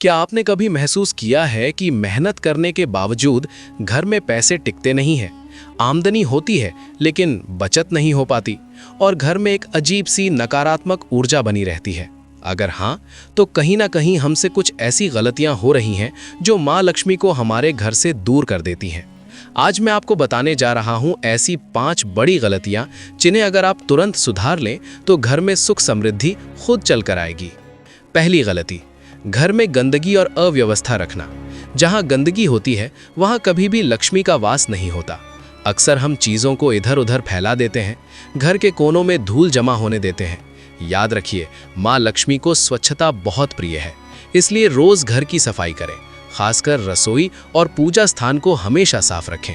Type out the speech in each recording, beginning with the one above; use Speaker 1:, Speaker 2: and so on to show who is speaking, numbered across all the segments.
Speaker 1: क्या आपने कभी महसूस किया है कि मेहनत करने के बावजूद घर में पैसे टिकते नहीं हैं? आमदनी होती है लेकिन बचत नहीं हो पाती और घर में एक अजीब सी नकारात्मक ऊर्जा बनी रहती है। अगर हाँ, तो कहीं ना कहीं हमसे कुछ ऐसी गलतियां हो रही हैं जो माँ लक्ष्मी को हमारे घर से दूर कर देती हैं। आज मैं आपको बताने जा रहा हूं ऐसी 5 बड़ी गलतियां जिन्हें अगर आप तुरंत सुधार लें तो घर में सुख समृद्धि खुद चलकर आएगी। पहली गलती, घर में गंदगी और अव्यवस्था रखना। जहां गंदगी होती है वहां कभी भी लक्ष्मी का वास नहीं होता। अक्सर हम चीज़ों को इधर उधर फैला देते हैं, घर के कोनों में धूल जमा होने देते हैं। याद रखिए, माँ लक्ष्मी को स्वच्छता बहुत प्रिय है, इसलिए रोज घर की सफाई करें, खासकर रसोई और पूजा स्थान को हमेशा साफ रखें।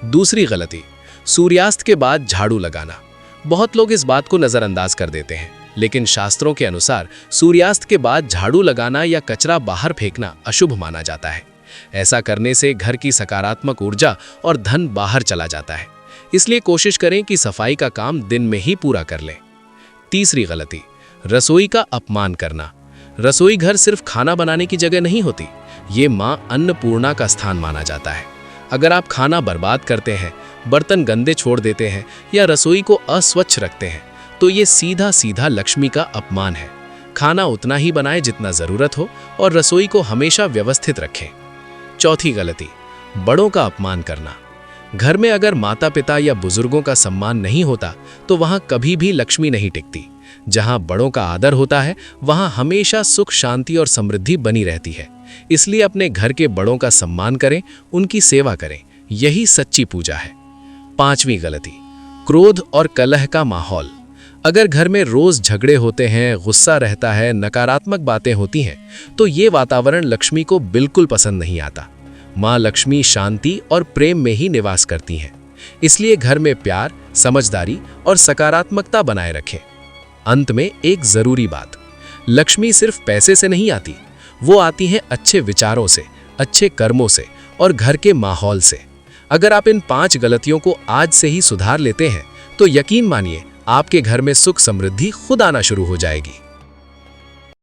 Speaker 1: दूसरी गलती, सूर्यास्त के बाद झाड़ू लगाना। बहुत लोग इस बात को नज़रअंदाज कर देते हैं, लेकिन शास्त्रों के अनुसार सूर्यास्त के बाद झाड़ू लगाना या कचरा बाहर फेंकना अशुभ माना जाता है। ऐसा करने से घर की सकारात्मक ऊर्जा और धन बाहर चला जाता है, इसलिए कोशिश करें कि सफाई का काम दिन में ही पूरा कर लें। तीसरी गलती, रसोई का अपमान करना। रसोई घर सिर्फ खाना बनाने की जगह नहीं होती, ये माँ अन्नपूर्णा का स्थान माना जाता है। अगर आप खाना बर्बाद करते हैं, बर्तन गंदे छोड़ देते हैं या रसोई को अस्वच्छ रखते हैं तो ये सीधा सीधा लक्ष्मी का अपमान है। खाना उतना ही बनाएं जितना ज़रूरत हो और रसोई को हमेशा व्यवस्थित रखें। चौथी गलती, बड़ों का अपमान करना। घर में अगर माता पिता या बुजुर्गों का सम्मान नहीं होता तो वहाँ कभी भी लक्ष्मी नहीं टिकती। जहाँ बड़ों का आदर होता है वहाँ हमेशा सुख, शांति और समृद्धि बनी रहती है। इसलिए अपने घर के बड़ों का सम्मान करें, उनकी सेवा करें, यही सच्ची पूजा है। पांचवी गलती, क्रोध और कलह का माहौल। अगर घर में रोज झगड़े होते हैं, गुस्सा रहता है, नकारात्मक बातें होती हैं तो ये वातावरण लक्ष्मी को बिल्कुल पसंद नहीं आता। माँ लक्ष्मी शांति और प्रेम में ही निवास करती हैं, इसलिए घर में प्यार, समझदारी और सकारात्मकता बनाए रखें। अंत में एक जरूरी बात, लक्ष्मी सिर्फ पैसे से नहीं आती, वो आती है अच्छे विचारों से, अच्छे कर्मों से और घर के माहौल से। अगर आप इन 5 गलतियों को आज से ही सुधार लेते हैं तो यकीन मानिए आपके घर में सुख समृद्धि खुद आना शुरू हो जाएगी।